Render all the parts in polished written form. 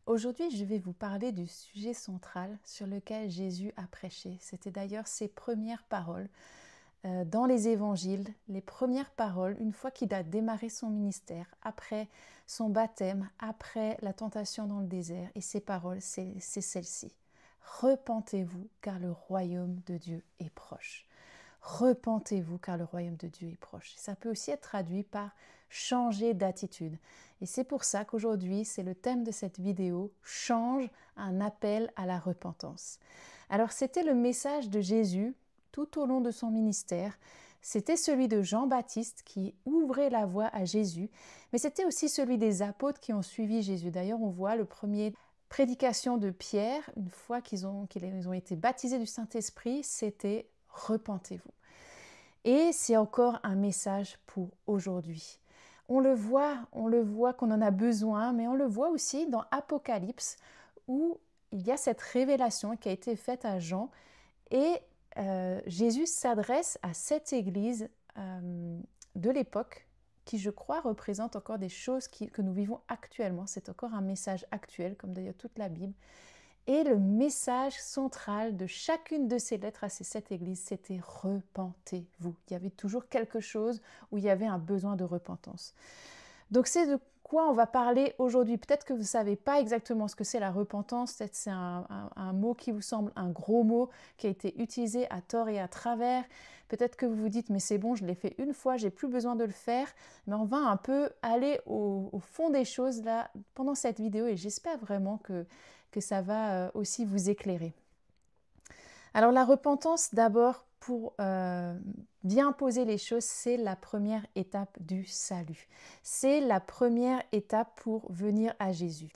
Aujourd'hui, je vais vous parler du sujet central sur lequel Jésus a prêché. C'était d'ailleurs ses premières paroles dans les évangiles, les premières paroles, une fois qu'il a démarré son ministère, après son baptême, après la tentation dans le désert. Et ces paroles, c'est celle-ci. Repentez-vous, car le royaume de Dieu est proche. Repentez-vous, car le royaume de Dieu est proche. Ça peut aussi être traduit par changer d'attitude. Et c'est pour ça qu'aujourd'hui, c'est le thème de cette vidéo, change, un appel à la repentance. Alors, c'était le message de Jésus tout au long de son ministère. C'était celui de Jean-Baptiste qui ouvrait la voie à Jésus, mais c'était aussi celui des apôtres qui ont suivi Jésus. D'ailleurs, on voit le premier prédication de Pierre, une fois qu'ils ont été baptisés du Saint-Esprit, c'était « Repentez-vous ». Et c'est encore un message pour aujourd'hui. On le voit qu'on en a besoin, mais on le voit aussi dans Apocalypse, où il y a cette révélation qui a été faite à Jean, et Jésus s'adresse à cette église de l'époque, qui je crois représente encore des choses que nous vivons actuellement. C'est encore un message actuel, comme d'ailleurs toute la Bible. Et le message central de chacune de ces lettres à ces 7 églises, c'était « Repentez-vous ». Il y avait toujours quelque chose où il y avait un besoin de repentance. Donc c'est de quoi on va parler aujourd'hui. Peut-être que vous ne savez pas exactement ce que c'est la repentance, peut-être c'est un mot qui vous semble un gros mot, qui a été utilisé à tort et à travers. Peut-être que vous vous dites, mais c'est bon, je l'ai fait une fois, j'ai plus besoin de le faire. Mais on va un peu aller au fond des choses là pendant cette vidéo, et j'espère vraiment que ça va aussi vous éclairer. Alors la repentance, d'abord, pour bien poser les choses, c'est la première étape du salut. C'est la première étape pour venir à Jésus.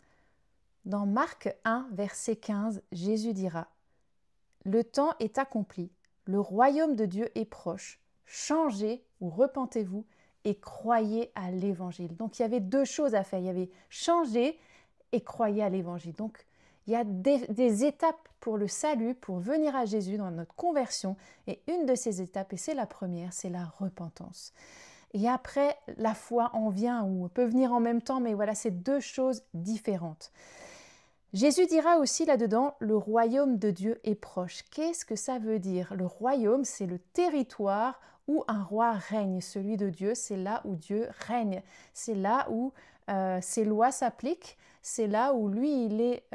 Dans Marc 1, verset 15, Jésus dira « Le temps est accompli, le royaume de Dieu est proche, changez ou repentez-vous et croyez à l'évangile. » Donc il y avait deux choses à faire, il y avait changer et croyez à l'évangile. Donc il y a des étapes pour le salut, pour venir à Jésus dans notre conversion. Et une de ces étapes, et c'est la première, c'est la repentance. Et après, la foi en vient, ou peut venir en même temps, mais voilà, c'est deux choses différentes. Jésus dira aussi là-dedans, le royaume de Dieu est proche. Qu'est-ce que ça veut dire? Le royaume, c'est le territoire où un roi règne. Celui de Dieu, c'est là où Dieu règne. C'est là où ses lois s'appliquent. C'est là où lui, il est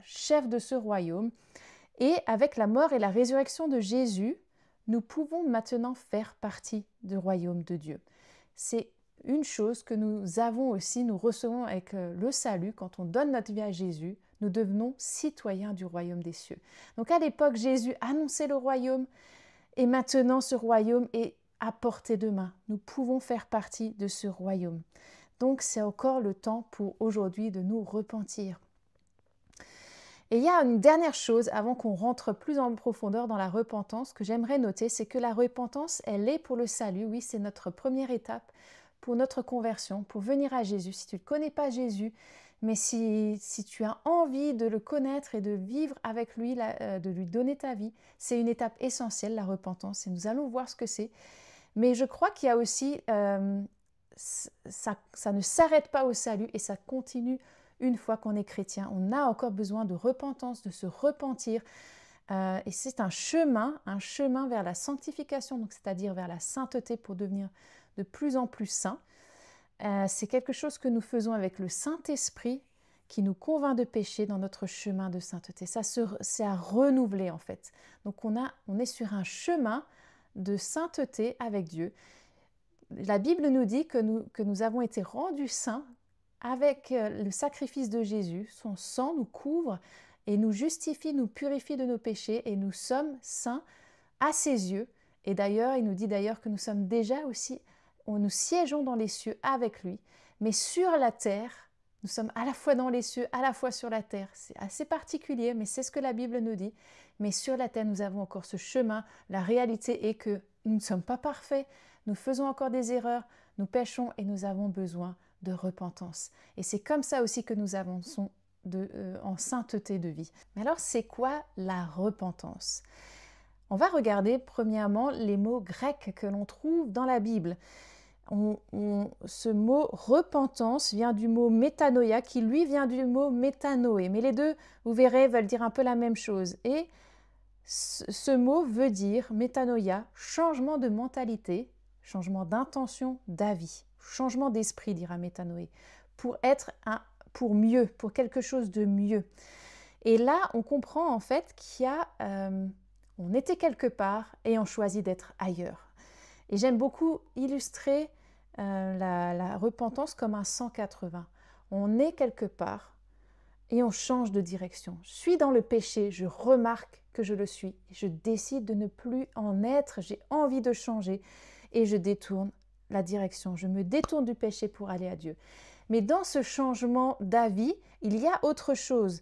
chef de ce royaume. Et avec la mort et la résurrection de Jésus, nous pouvons maintenant faire partie du royaume de Dieu. C'est une chose que nous avons aussi, nous recevons avec le salut, quand on donne notre vie à Jésus, nous devenons citoyens du royaume des cieux. Donc à l'époque, Jésus annonçait le royaume, et maintenant ce royaume est à portée de main. Nous pouvons faire partie de ce royaume. Donc c'est encore le temps pour aujourd'hui de nous repentir. Et il y a une dernière chose, avant qu'on rentre plus en profondeur dans la repentance, que j'aimerais noter, c'est que la repentance, elle est pour le salut. Oui, c'est notre première étape pour notre conversion, pour venir à Jésus. Si tu ne connais pas Jésus, mais si tu as envie de le connaître et de vivre avec lui, de lui donner ta vie, c'est une étape essentielle, la repentance, et nous allons voir ce que c'est. Mais je crois qu'il y a aussi, ça ne s'arrête pas au salut, et ça continue une fois qu'on est chrétien. On a encore besoin de repentance, de se repentir, et c'est un chemin vers la sanctification, donc c'est-à-dire vers la sainteté pour devenir de plus en plus saint. C'est quelque chose que nous faisons avec le Saint-Esprit qui nous convainc de péché dans notre chemin de sainteté. C'est à renouveler en fait. Donc on est sur un chemin de sainteté avec Dieu. La Bible nous dit que nous avons été rendus saints avec le sacrifice de Jésus. Son sang nous couvre et nous justifie, nous purifie de nos péchés, et nous sommes saints à ses yeux. Et d'ailleurs, il nous dit d'ailleurs que nous sommes déjà aussi, nous siégeons dans les cieux avec lui, mais sur la terre, nous sommes à la fois dans les cieux, à la fois sur la terre. C'est assez particulier, mais c'est ce que la Bible nous dit. Mais sur la terre, nous avons encore ce chemin. La réalité est que nous ne sommes pas parfaits, nous faisons encore des erreurs, nous péchons, et nous avons besoin de repentance. Et c'est comme ça aussi que nous avançons en sainteté de vie. Mais alors, c'est quoi la repentance? On va regarder premièrement les mots grecs que l'on trouve dans la Bible. Ce mot repentance vient du mot métanoïa, qui lui vient du mot métanoé. Mais les deux, vous verrez, veulent dire un peu la même chose. Et ce mot veut dire, métanoïa, changement de mentalité, changement d'intention, d'avis, changement d'esprit, dira métanoé, pour mieux, pour quelque chose de mieux. Et là, on comprend en fait on était quelque part et on choisit d'être ailleurs. Et j'aime beaucoup illustrer la repentance comme un 180. On est quelque part et on change de direction. Je suis dans le péché, je remarque que je le suis. Je décide de ne plus en être, j'ai envie de changer et je détourne la direction. Je me détourne du péché pour aller à Dieu. Mais dans ce changement d'avis, il y a autre chose.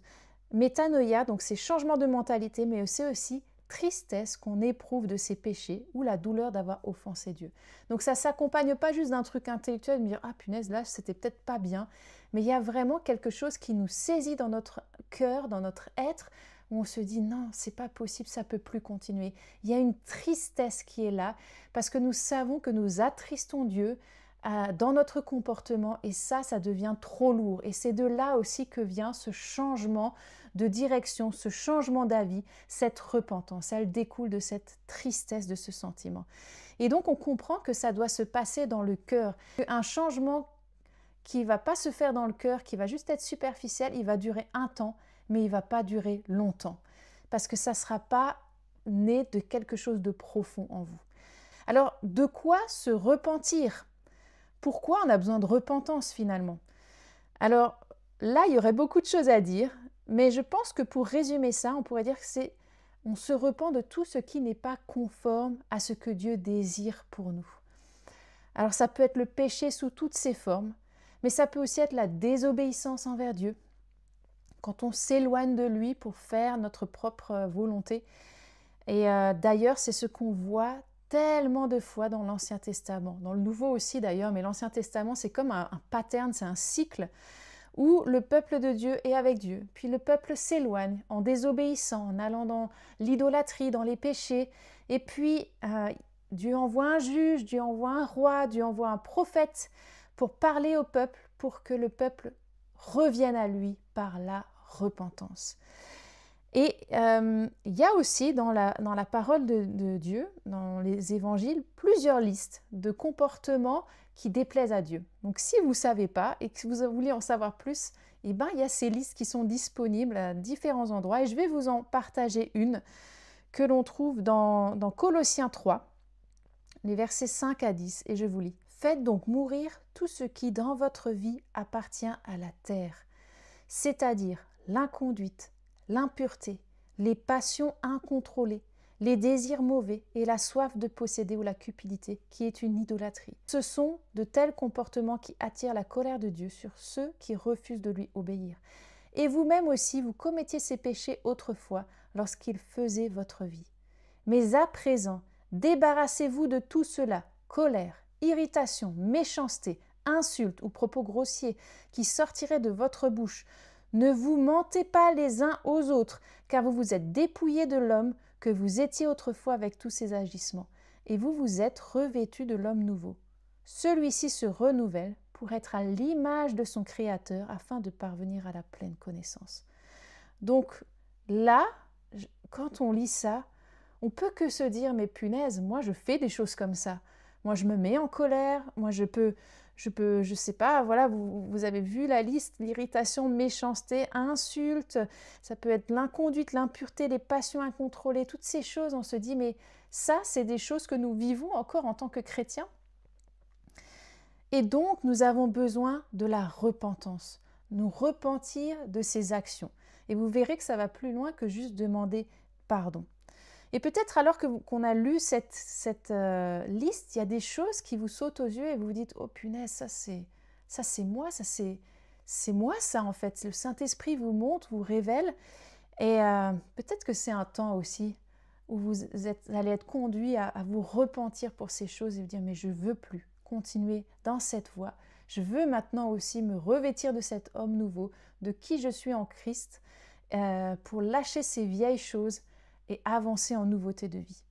Métanoïa, donc c'est changement de mentalité, mais c'est aussi tristesse qu'on éprouve de ses péchés ou la douleur d'avoir offensé Dieu. Donc ça ne s'accompagne pas juste d'un truc intellectuel, de me dire « Ah punaise, là c'était peut-être pas bien », mais il y a vraiment quelque chose qui nous saisit dans notre cœur, dans notre être, où on se dit « Non, c'est pas possible, ça peut plus continuer ». Il y a une tristesse qui est là, parce que nous savons que nous attristons Dieu dans notre comportement, et ça devient trop lourd. Et c'est de là aussi que vient ce changement de direction, ce changement d'avis, cette repentance. Elle découle de cette tristesse, de ce sentiment. Et donc on comprend que ça doit se passer dans le cœur. Un changement qui ne va pas se faire dans le cœur, qui va juste être superficiel, il va durer un temps, mais il ne va pas durer longtemps. Parce que ça ne sera pas né de quelque chose de profond en vous. Alors, de quoi se repentir ? Pourquoi on a besoin de repentance finalement ? Alors là, il y aurait beaucoup de choses à dire, mais je pense que pour résumer ça, on pourrait dire que on se repent de tout ce qui n'est pas conforme à ce que Dieu désire pour nous. Alors ça peut être le péché sous toutes ses formes, mais ça peut aussi être la désobéissance envers Dieu, quand on s'éloigne de lui pour faire notre propre volonté. Et d'ailleurs, c'est ce qu'on voit tellement de fois dans l'Ancien Testament, dans le Nouveau aussi d'ailleurs, mais l'Ancien Testament c'est comme un pattern, c'est un cycle où le peuple de Dieu est avec Dieu, puis le peuple s'éloigne en désobéissant, en allant dans l'idolâtrie, dans les péchés, et puis Dieu envoie un juge, Dieu envoie un roi, Dieu envoie un prophète pour parler au peuple, pour que le peuple revienne à lui par la repentance. Et il y a aussi dans la parole de Dieu, dans les évangiles, plusieurs listes de comportements qui déplaisent à Dieu. Donc si vous ne savez pas et que vous voulez en savoir plus, eh ben, il y a ces listes qui sont disponibles à différents endroits. Et je vais vous en partager une que l'on trouve dans Colossiens 3, les versets 5 à 10. Et je vous lis. « Faites donc mourir tout ce qui dans votre vie appartient à la terre, c'est-à-dire l'inconduite, l'impureté, les passions incontrôlées, les désirs mauvais et la soif de posséder ou la cupidité, qui est une idolâtrie. Ce sont de tels comportements qui attirent la colère de Dieu sur ceux qui refusent de lui obéir. Et vous-même aussi, vous commettiez ces péchés autrefois, lorsqu'ils faisaient votre vie. Mais à présent, débarrassez-vous de tout cela, colère, irritation, méchanceté, insultes ou propos grossiers, qui sortiraient de votre bouche. Ne vous mentez pas les uns aux autres, car vous vous êtes dépouillés de l'homme que vous étiez autrefois avec tous ses agissements, et vous vous êtes revêtus de l'homme nouveau. Celui-ci se renouvelle pour être à l'image de son Créateur, afin de parvenir à la pleine connaissance. » Donc là, quand on lit ça, on peut que se dire « Mais punaise, moi je fais des choses comme ça. Moi je me mets en colère, moi je sais pas, voilà, vous avez vu la liste, l'irritation, méchanceté, insulte, ça peut être l'inconduite, l'impureté, les passions incontrôlées, toutes ces choses, on se dit, mais ça, c'est des choses que nous vivons encore en tant que chrétiens. Et donc, nous avons besoin de la repentance, nous repentir de ces actions. Et vous verrez que ça va plus loin que juste demander pardon. Et peut-être alors qu'on a lu cette liste, il y a des choses qui vous sautent aux yeux et vous vous dites « Oh punaise, ça c'est moi, c'est moi ça en fait ». Le Saint-Esprit vous montre, vous révèle. Et peut-être que c'est un temps aussi où vous allez être conduit à vous repentir pour ces choses et vous dire « Mais je ne veux plus continuer dans cette voie. Je veux maintenant aussi me revêtir de cet homme nouveau, de qui je suis en Christ, pour lâcher ces vieilles choses et avancer en nouveauté de vie. »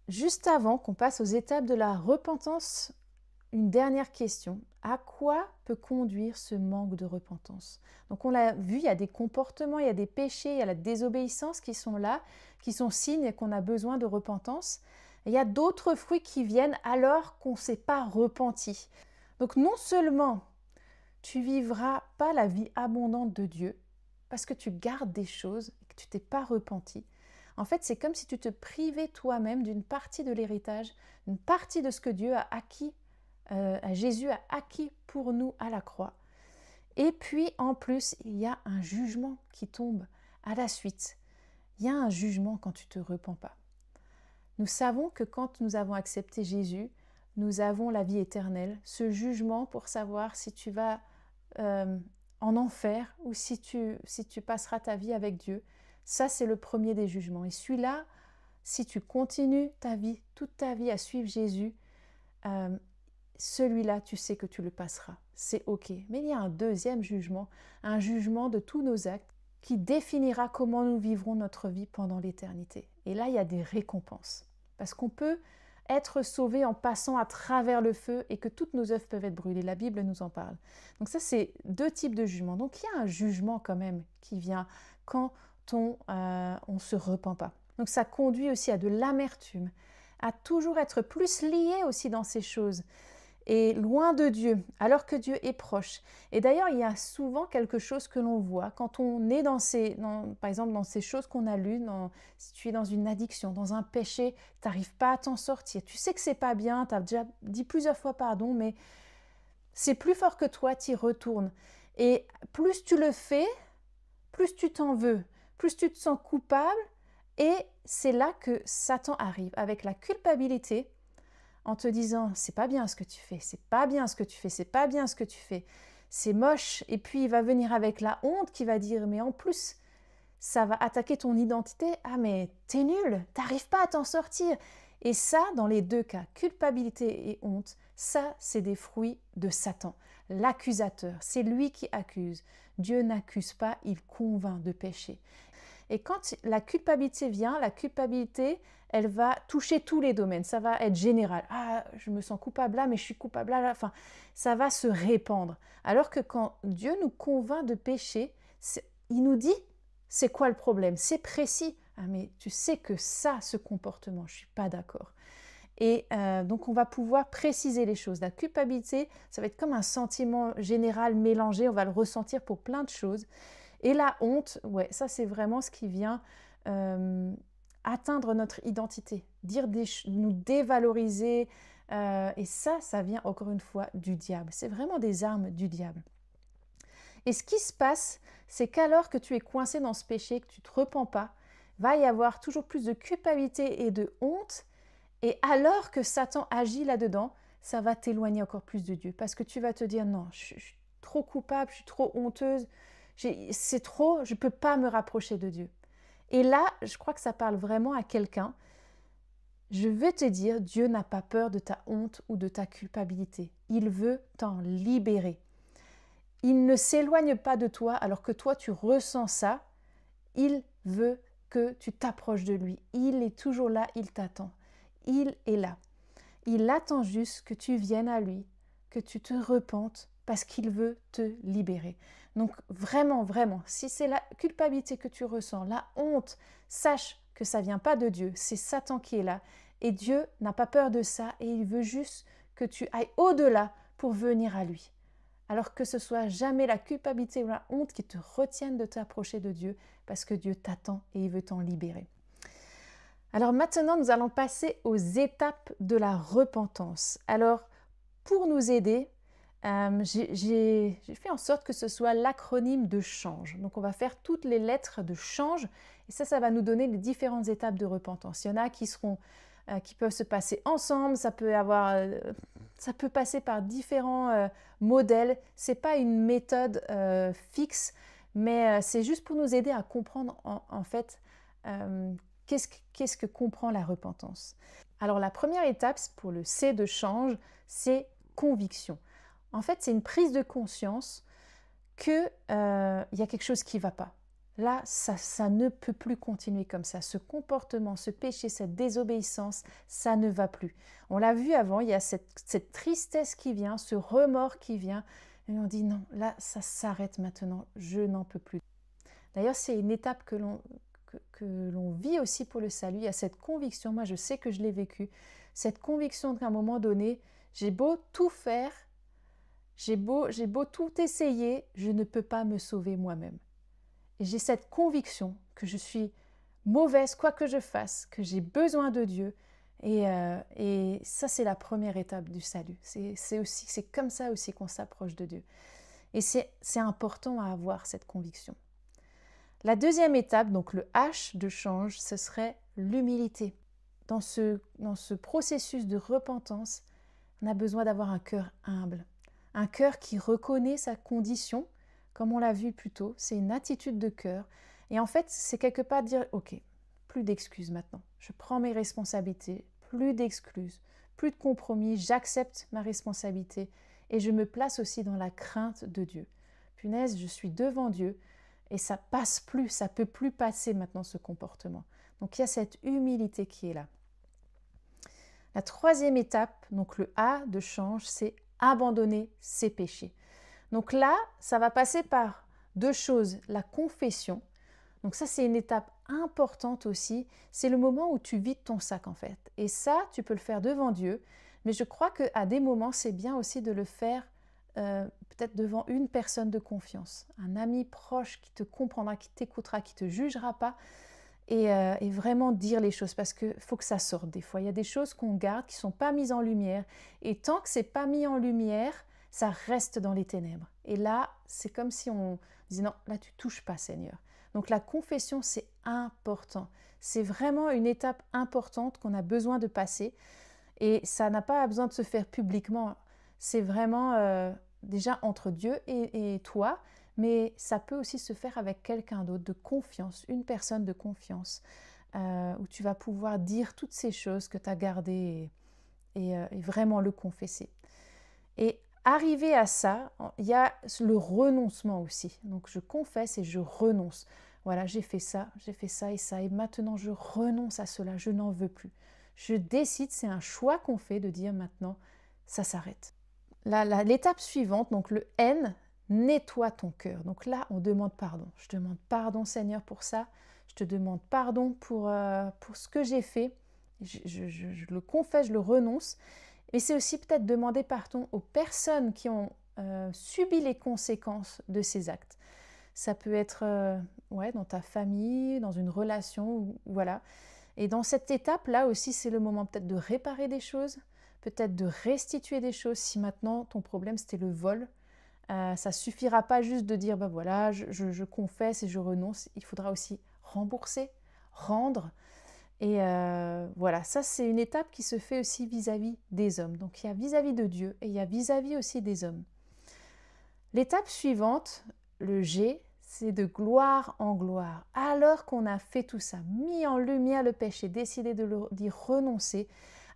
Juste avant qu'on passe aux étapes de la repentance, une dernière question. À quoi peut conduire ce manque de repentance? Donc on l'a vu, il y a des comportements, il y a des péchés, il y a la désobéissance qui sont là, qui sont signes qu'on a besoin de repentance. Et il y a d'autres fruits qui viennent alors qu'on ne s'est pas repenti. Donc non seulement tu vivras pas la vie abondante de Dieu, parce que tu gardes des choses et que tu t'es pas repenti. En fait, c'est comme si tu te privais toi-même d'une partie de l'héritage, une partie de ce que Dieu a acquis, Jésus a acquis pour nous à la croix. Et puis, en plus, il y a un jugement qui tombe à la suite. Il y a un jugement quand tu ne te repens pas. Nous savons que quand nous avons accepté Jésus, nous avons la vie éternelle. Ce jugement pour savoir si tu vas en enfer ou si tu passeras ta vie avec Dieu, ça c'est le premier des jugements. Et celui-là, si tu continues ta vie, toute ta vie à suivre Jésus, celui-là, tu sais que tu le passeras. C'est OK. Mais il y a un deuxième jugement, un jugement de tous nos actes qui définira comment nous vivrons notre vie pendant l'éternité. Et là, il y a des récompenses. Parce qu'on peut être sauvé en passant à travers le feu et que toutes nos œuvres peuvent être brûlées. La Bible nous en parle. Donc ça, c'est deux types de jugements. Donc il y a un jugement quand même qui vient quand on ne se repent pas. Donc ça conduit aussi à de l'amertume, à toujours être plus lié aussi dans ces choses et loin de Dieu, alors que Dieu est proche. Et d'ailleurs, il y a souvent quelque chose que l'on voit quand on est par exemple dans ces choses qu'on a lues, si tu es dans une addiction, dans un péché, tu n'arrives pas à t'en sortir. Tu sais que c'est pas bien, tu as déjà dit plusieurs fois pardon, mais c'est plus fort que toi, tu y retournes. Et plus tu le fais, plus tu t'en veux, plus tu te sens coupable, et c'est là que Satan arrive, avec la culpabilité, en te disant c'est pas bien ce que tu fais, c'est pas bien ce que tu fais, c'est pas bien ce que tu fais, c'est moche. Et puis il va venir avec la honte qui va dire mais en plus ça va attaquer ton identité. Ah mais t'es nul, t'arrives pas à t'en sortir. Et ça, dans les deux cas, culpabilité et honte, ça c'est des fruits de Satan, l'accusateur. C'est lui qui accuse. Dieu n'accuse pas, il convainc de péché. Et quand la culpabilité vient, la culpabilité, elle va toucher tous les domaines. Ça va être général. Ah, je me sens coupable là, mais je suis coupable là. Enfin, ça va se répandre. Alors que quand Dieu nous convainc de péché, il nous dit, c'est quoi le problème? C'est précis. Ah, mais tu sais que ça, ce comportement, je ne suis pas d'accord. Et donc, on va pouvoir préciser les choses. La culpabilité, ça va être comme un sentiment général mélangé. On va le ressentir pour plein de choses. Et la honte, ouais, ça c'est vraiment ce qui vient atteindre notre identité, nous dévaloriser. Et ça vient encore une fois du diable. C'est vraiment des armes du diable. Et ce qui se passe, c'est qu'alors que tu es coincé dans ce péché, que tu ne te repens pas, va y avoir toujours plus de culpabilité et de honte. Et alors que Satan agit là-dedans, ça va t'éloigner encore plus de Dieu. Parce que tu vas te dire, non, je suis trop coupable, je suis trop honteuse, c'est trop, je ne peux pas me rapprocher de Dieu. Et là, je crois que ça parle vraiment à quelqu'un. Je veux te dire, Dieu n'a pas peur de ta honte ou de ta culpabilité. Il veut t'en libérer. Il ne s'éloigne pas de toi alors que toi tu ressens ça. Il veut que tu t'approches de lui. Il est toujours là, il t'attend. Il est là. Il attend juste que tu viennes à lui, que tu te repentes parce qu'il veut te libérer. Donc vraiment, vraiment, si c'est la culpabilité que tu ressens, la honte, sache que ça ne vient pas de Dieu, c'est Satan qui est là. Et Dieu n'a pas peur de ça et il veut juste que tu ailles au-delà pour venir à lui. Alors que ce soit jamais la culpabilité ou la honte qui te retiennent de t'approcher de Dieu parce que Dieu t'attend et il veut t'en libérer. Alors maintenant, nous allons passer aux étapes de la repentance. Alors, pour nous aider, j'ai fait en sorte que ce soit l'acronyme de change. Donc on va faire toutes les lettres de change et ça va nous donner les différentes étapes de repentance. Il y en a qui peuvent se passer ensemble, ça peut passer par différents modèles. Ce n'est pas une méthode fixe, mais c'est juste pour nous aider à comprendre en fait qu'est-ce que comprend la repentance. Alors la première étape pour le C de change, c'est conviction. En fait, c'est une prise de conscience qu'il y a quelque chose qui ne va pas. là, ça ne peut plus continuer comme ça. Ce comportement, ce péché, cette désobéissance, ça ne va plus. On l'a vu avant, il y a cette tristesse qui vient, ce remords qui vient, et on dit non, là, ça s'arrête maintenant, je n'en peux plus. D'ailleurs, c'est une étape que l'on vit aussi pour le salut. Il y a cette conviction, moi je sais que je l'ai vécu, cette conviction qu'à un moment donné, j'ai beau tout faire, j'ai beau tout essayer, je ne peux pas me sauver moi-même. Et j'ai cette conviction que je suis mauvaise, quoi que je fasse, que j'ai besoin de Dieu. Et ça, c'est la première étape du salut. C'est comme ça aussi qu'on s'approche de Dieu. Et c'est important à avoir cette conviction. La deuxième étape, donc le H de change, ce serait l'humilité. Dans ce processus de repentance, on a besoin d'avoir un cœur humble, un cœur qui reconnaît sa condition, comme on l'a vu plus tôt, c'est une attitude de cœur. Et en fait, c'est quelque part dire, ok, plus d'excuses maintenant, je prends mes responsabilités, plus d'excuses, plus de compromis, j'accepte ma responsabilité et je me place aussi dans la crainte de Dieu. Punaise, je suis devant Dieu et ça passe plus, ça peut plus passer maintenant ce comportement. Donc il y a cette humilité qui est là. La troisième étape, donc le A de change, c'est abandonner ses péchés. Donc là, ça va passer par deux choses, la confession. Donc ça, c'est une étape importante aussi. C'est le moment où tu vides ton sac en fait. Et ça, tu peux le faire devant Dieu. Mais je crois qu'à des moments, c'est bien aussi de le faire peut-être devant une personne de confiance. Un ami proche qui te comprendra, qui t'écoutera, qui ne te jugera pas. Et vraiment dire les choses parce qu'il faut que ça sorte des fois. Il y a des choses qu'on garde qui ne sont pas mises en lumière. Et tant que ce n'est pas mis en lumière, ça reste dans les ténèbres. Et là, c'est comme si on disait non, là tu touches pas Seigneur. Donc la confession, c'est important. C'est vraiment une étape importante qu'on a besoin de passer. Et ça n'a pas besoin de se faire publiquement. C'est vraiment déjà entre Dieu et toi, mais ça peut aussi se faire avec quelqu'un d'autre de confiance, une personne de confiance, où tu vas pouvoir dire toutes ces choses que tu as gardées et vraiment le confesser. Et arrivé à ça, il y a le renoncement aussi. Donc je confesse et je renonce. Voilà, j'ai fait ça et ça, et maintenant je renonce à cela, je n'en veux plus. Je décide, c'est un choix qu'on fait de dire maintenant, ça s'arrête. L'étape suivante, donc le N, nettoie ton cœur. Donc là, on demande pardon. Je demande pardon Seigneur pour ça. Je te demande pardon pour ce que j'ai fait. Je le confesse, je le renonce. Et c'est aussi peut-être demander pardon aux personnes qui ont subi les conséquences de ces actes. Ça peut être dans ta famille, dans une relation, voilà. Et dans cette étape-là aussi, c'est le moment peut-être de réparer des choses, peut-être de restituer des choses. Si maintenant ton problème c'était le vol, ça suffira pas juste de dire bah voilà, je confesse et je renonce. Il faudra aussi rembourser, rendre. Et voilà, ça c'est une étape qui se fait aussi vis-à-vis des hommes. Donc il y a vis-à-vis de Dieu et il y a vis-à-vis aussi des hommes. L'étape suivante, le G, c'est de gloire en gloire. Alors qu'on a fait tout ça, mis en lumière le péché, décidé d'y renoncer,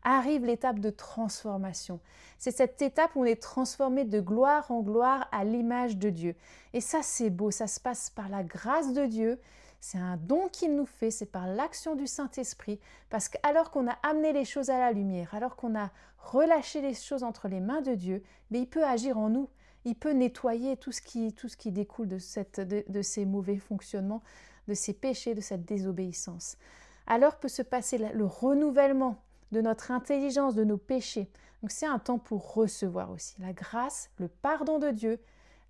arrive l'étape de transformation. C'est cette étape où on est transformé de gloire en gloire à l'image de Dieu. Et ça c'est beau, ça se passe par la grâce de Dieu. C'est un don qu'il nous fait, c'est par l'action du Saint-Esprit, parce qu'alors qu'on a amené les choses à la lumière, alors qu'on a relâché les choses entre les mains de Dieu, mais il peut agir en nous, il peut nettoyer tout ce qui découle de ces mauvais fonctionnements, de ces péchés, de cette désobéissance. Alors peut se passer le renouvellement de notre intelligence, de nos péchés. Donc c'est un temps pour recevoir aussi la grâce, le pardon de Dieu,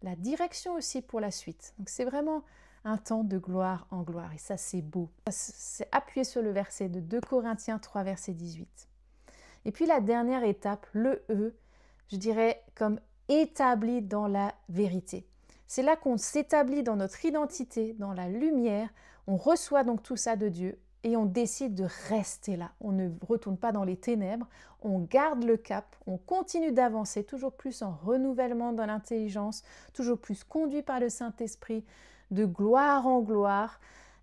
la direction aussi pour la suite. Donc c'est vraiment un temps de gloire en gloire. Et ça, c'est beau. C'est appuyé sur le verset de 2 Corinthiens 3, verset 18. Et puis la dernière étape, le E, je dirais comme établi dans la vérité. C'est là qu'on s'établit dans notre identité, dans la lumière. On reçoit donc tout ça de Dieu et on décide de rester là. On ne retourne pas dans les ténèbres, on garde le cap, on continue d'avancer toujours plus en renouvellement dans l'intelligence, toujours plus conduit par le Saint-Esprit, de gloire en gloire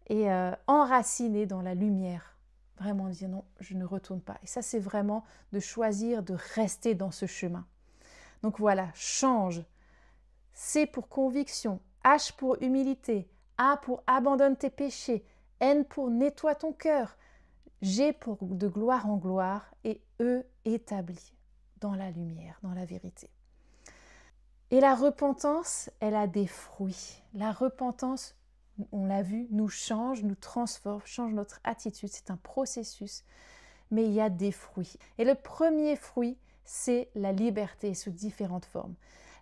et enraciné dans la lumière. Vraiment dire non, je ne retourne pas. Et ça, c'est vraiment de choisir de rester dans ce chemin. Donc voilà, change. C pour conviction, H pour humilité, A pour abandonne tes péchés, N pour nettoie ton cœur, G pour de gloire en gloire et E établi dans la lumière, dans la vérité. Et la repentance, elle a des fruits. La repentance, on l'a vu, nous change, nous transforme, change notre attitude. C'est un processus, mais il y a des fruits. Et le premier fruit, c'est la liberté sous différentes formes.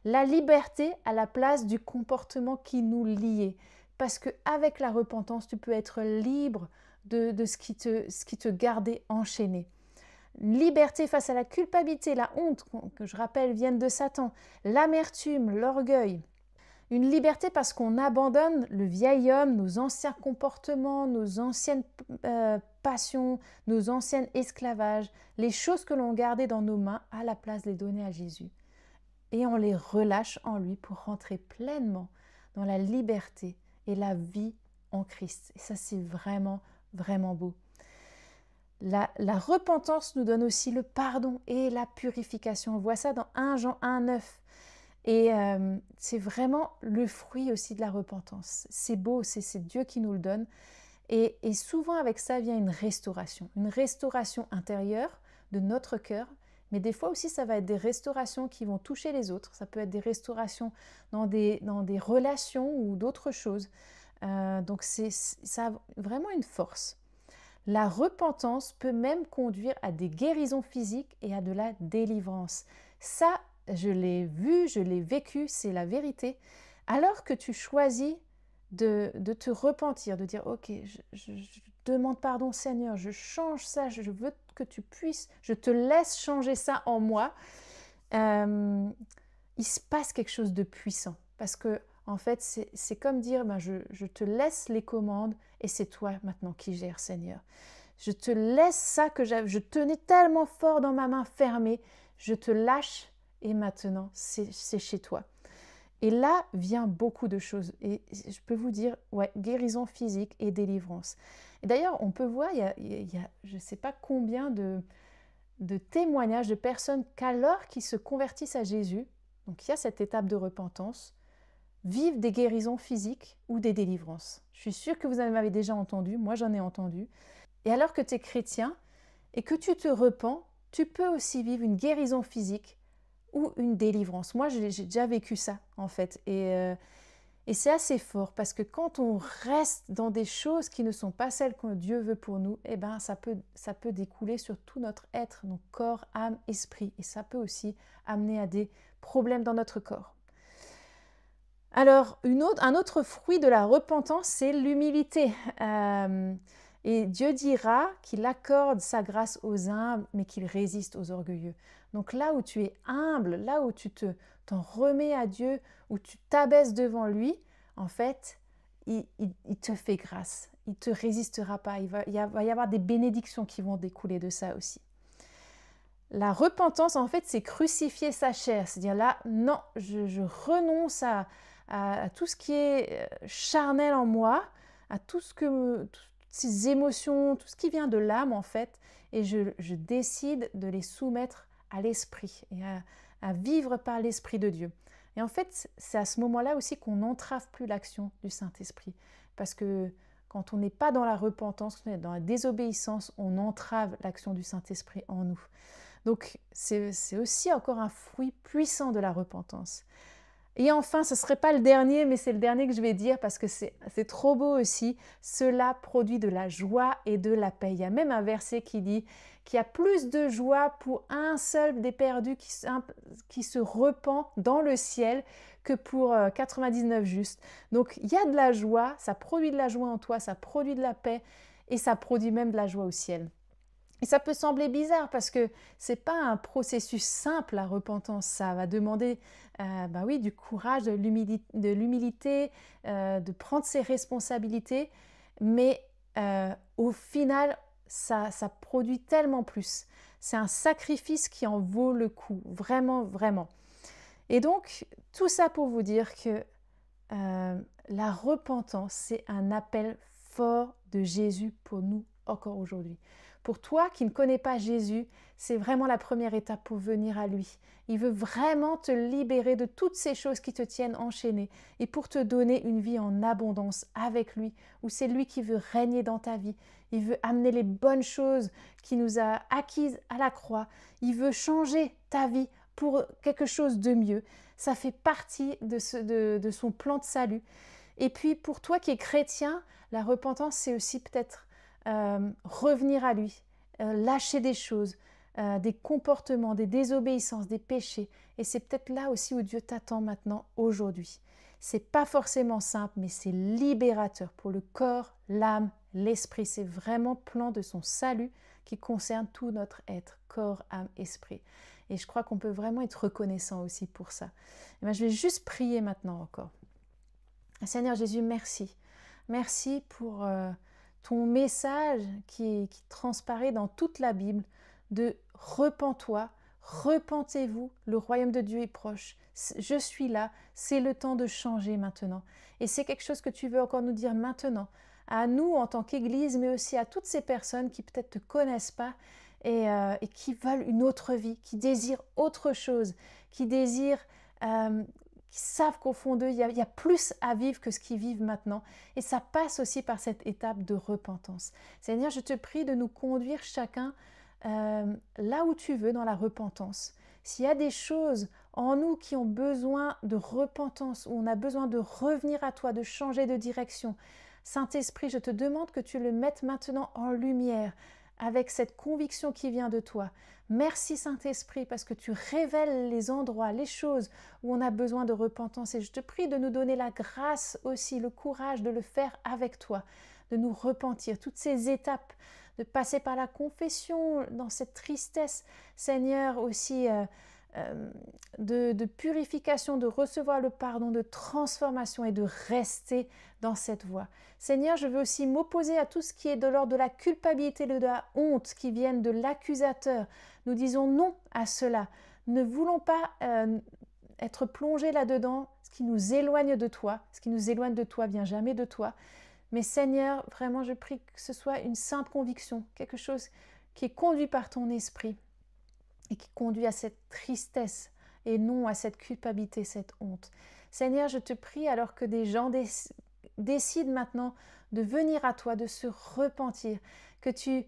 La liberté à la place du comportement qui nous liait. Parce qu'avec la repentance, tu peux être libre de ce qui te gardait enchaîné. Liberté face à la culpabilité, la honte, que je rappelle, viennent de Satan, l'amertume, l'orgueil. Une liberté parce qu'on abandonne le vieil homme, nos anciens comportements, nos anciennes passions, nos anciens esclavages, les choses que l'on gardait dans nos mains, à la place de les donner à Jésus. Et on les relâche en lui pour rentrer pleinement dans la liberté et la vie en Christ. Et ça, c'est vraiment, vraiment beau. La repentance nous donne aussi le pardon et la purification. On voit ça dans 1 Jean 1,9. Et c'est vraiment le fruit aussi de la repentance. C'est beau, c'est Dieu qui nous le donne. Et souvent avec ça vient une restauration intérieure de notre cœur. Mais des fois aussi, ça va être des restaurations qui vont toucher les autres. Ça peut être des restaurations dans des relations ou d'autres choses. Donc ça a vraiment une force. La repentance peut même conduire à des guérisons physiques et à de la délivrance. Ça, je l'ai vu, je l'ai vécu, c'est la vérité. Alors que tu choisis de te repentir, de dire « Ok, je demande pardon Seigneur, je change ça, je veux que tu puisses, je te laisse changer ça en moi », il se passe quelque chose de puissant. Parce que en fait, c'est comme dire je te laisse les commandes et c'est toi maintenant qui gères, Seigneur. Je te laisse ça que je tenais tellement fort dans ma main fermée, je te lâche et maintenant c'est chez toi. Et là vient beaucoup de choses. Et je peux vous dire, ouais, guérison physique et délivrance. Et d'ailleurs, on peut voir, il y a je ne sais pas combien de témoignages de personnes qu'alors qu'ils se convertissent à Jésus, donc il y a cette étape de repentance, vivent des guérisons physiques ou des délivrances. Je suis sûre que vous en avez déjà entendu, moi j'en ai entendu. Et alors que tu es chrétien et que tu te repens, tu peux aussi vivre une guérison physique ou une délivrance. Moi, j'ai déjà vécu ça, en fait. Et c'est assez fort parce que quand on reste dans des choses qui ne sont pas celles que Dieu veut pour nous, eh ben, ça peut découler sur tout notre être, donc corps, âme, esprit. Et ça peut aussi amener à des problèmes dans notre corps. Alors, un autre fruit de la repentance, c'est l'humilité. Et Dieu dira qu'il accorde sa grâce aux humbles, mais qu'il résiste aux orgueilleux. Donc là où tu es humble, là où tu t'en remets à Dieu, où tu t'abaisses devant lui, en fait, il te fait grâce. Il ne te résistera pas. Il va y avoir des bénédictions qui vont découler de ça aussi. La repentance, en fait, c'est crucifier sa chair. C'est-à-dire là, non, je renonce à tout ce qui est charnel en moi, à toutes ces émotions, tout ce qui vient de l'âme, en fait, et je décide de les soumettre à l'esprit et à vivre par l'esprit de Dieu. Et en fait, c'est à ce moment-là aussi qu'on n'entrave plus l'action du Saint-Esprit. Parce que quand on n'est pas dans la repentance, quand on est dans la désobéissance, on entrave l'action du Saint-Esprit en nous. Donc, c'est aussi encore un fruit puissant de la repentance. Et enfin, ce ne serait pas le dernier, mais c'est le dernier que je vais dire parce que c'est trop beau aussi. Cela produit de la joie et de la paix. Il y a même un verset qui dit qu'il y a plus de joie pour un seul des perdus qui se repent dans le ciel que pour 99 justes. Donc, il y a de la joie, ça produit de la joie en toi, ça produit de la paix et ça produit même de la joie au ciel. Et ça peut sembler bizarre parce que ce n'est pas un processus simple, la repentance. Ça va demander du courage, de l'humilité, de prendre ses responsabilités. Mais au final, ça produit tellement plus. C'est un sacrifice qui en vaut le coup, vraiment, vraiment. Et donc, tout ça pour vous dire que la repentance, c'est un appel fort de Jésus pour nous encore aujourd'hui. Pour toi qui ne connais pas Jésus, c'est vraiment la première étape pour venir à lui. Il veut vraiment te libérer de toutes ces choses qui te tiennent enchaîné et pour te donner une vie en abondance avec lui, où c'est lui qui veut régner dans ta vie. Il veut amener les bonnes choses qu'il nous a acquises à la croix. Il veut changer ta vie pour quelque chose de mieux. Ça fait partie de son plan de salut. Et puis pour toi qui es chrétien, la repentance, c'est aussi peut-être revenir à lui, lâcher des choses, des comportements, des désobéissances, des péchés. Et c'est peut-être là aussi où Dieu t'attend maintenant, aujourd'hui. C'est pas forcément simple, mais c'est libérateur pour le corps, l'âme, l'esprit. C'est vraiment le plan de son salut qui concerne tout notre être, corps, âme, esprit. Et je crois qu'on peut vraiment être reconnaissant aussi pour ça. Et bien, je vais juste prier maintenant encore. Seigneur Jésus, merci. Merci pour ton message qui transparaît dans toute la Bible de repens-toi, repentez-vous, le royaume de Dieu est proche. Je suis là, c'est le temps de changer maintenant. Et c'est quelque chose que tu veux encore nous dire maintenant, à nous en tant qu'Église, mais aussi à toutes ces personnes qui peut-être ne te connaissent pas et qui veulent une autre vie, qui désirent autre chose, qui désirent... qui savent qu'au fond d'eux, il y a plus à vivre que ce qu'ils vivent maintenant. Et ça passe aussi par cette étape de repentance. Seigneur, je te prie de nous conduire chacun là où tu veux dans la repentance. S'il y a des choses en nous qui ont besoin de repentance, où on a besoin de revenir à toi, de changer de direction, Saint-Esprit, je te demande que tu le mettes maintenant en lumière avec cette conviction qui vient de toi. Merci Saint-Esprit parce que tu révèles les endroits, les choses où on a besoin de repentance et je te prie de nous donner la grâce aussi, le courage de le faire avec toi, de nous repentir, toutes ces étapes, de passer par la confession dans cette tristesse, Seigneur, aussi de purification, de recevoir le pardon, de transformation et de rester dans cette voie. Seigneur, je veux aussi m'opposer à tout ce qui est de l'ordre de la culpabilité et de la honte qui viennent de l'accusateur. Nous disons non à cela. Ne voulons pas être plongés là-dedans, ce qui nous éloigne de toi. Ce qui nous éloigne de toi vient jamais de toi. Mais Seigneur, vraiment, je prie que ce soit une sainte conviction, quelque chose qui est conduit par ton esprit et qui conduit à cette tristesse et non à cette culpabilité, cette honte. Seigneur, je te prie alors que des gens décident maintenant de venir à toi, de se repentir, que tu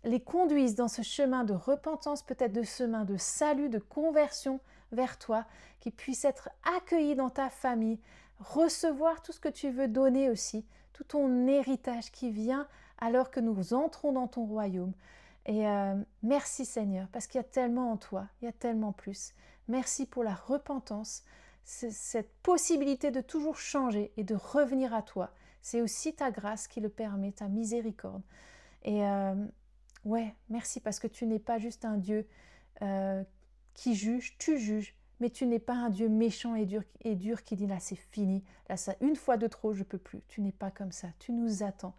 les conduises dans ce chemin de repentance, peut-être de chemin de salut, de conversion vers toi, qu'ils puissent être accueillis dans ta famille, recevoir tout ce que tu veux donner aussi, tout ton héritage qui vient alors que nous entrons dans ton royaume. Et merci Seigneur, parce qu'il y a tellement en toi, il y a tellement plus. Merci pour la repentance, cette possibilité de toujours changer et de revenir à toi. C'est aussi ta grâce qui le permet, ta miséricorde. Et ouais, merci parce que tu n'es pas juste un Dieu qui juge, tu juges, mais tu n'es pas un Dieu méchant et dur qui dit là c'est fini, là ça une fois de trop je peux plus. Tu n'es pas comme ça, tu nous attends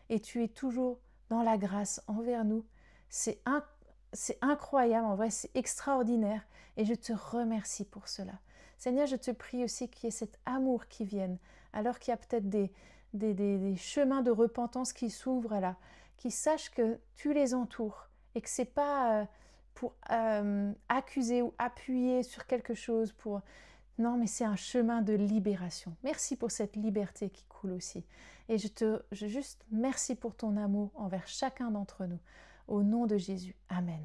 et tu es toujours dans la grâce envers nous. C'est incroyable, en vrai, c'est extraordinaire et je te remercie pour cela. Seigneur, je te prie aussi qu'il y ait cet amour qui vienne, alors qu'il y a peut-être des chemins de repentance qui s'ouvrent là, qu'ils sachent que tu les entoures et que ce n'est pas pour accuser ou appuyer sur quelque chose, non, mais c'est un chemin de libération. Merci pour cette liberté qui coule aussi. Et je juste merci pour ton amour envers chacun d'entre nous. Au nom de Jésus. Amen.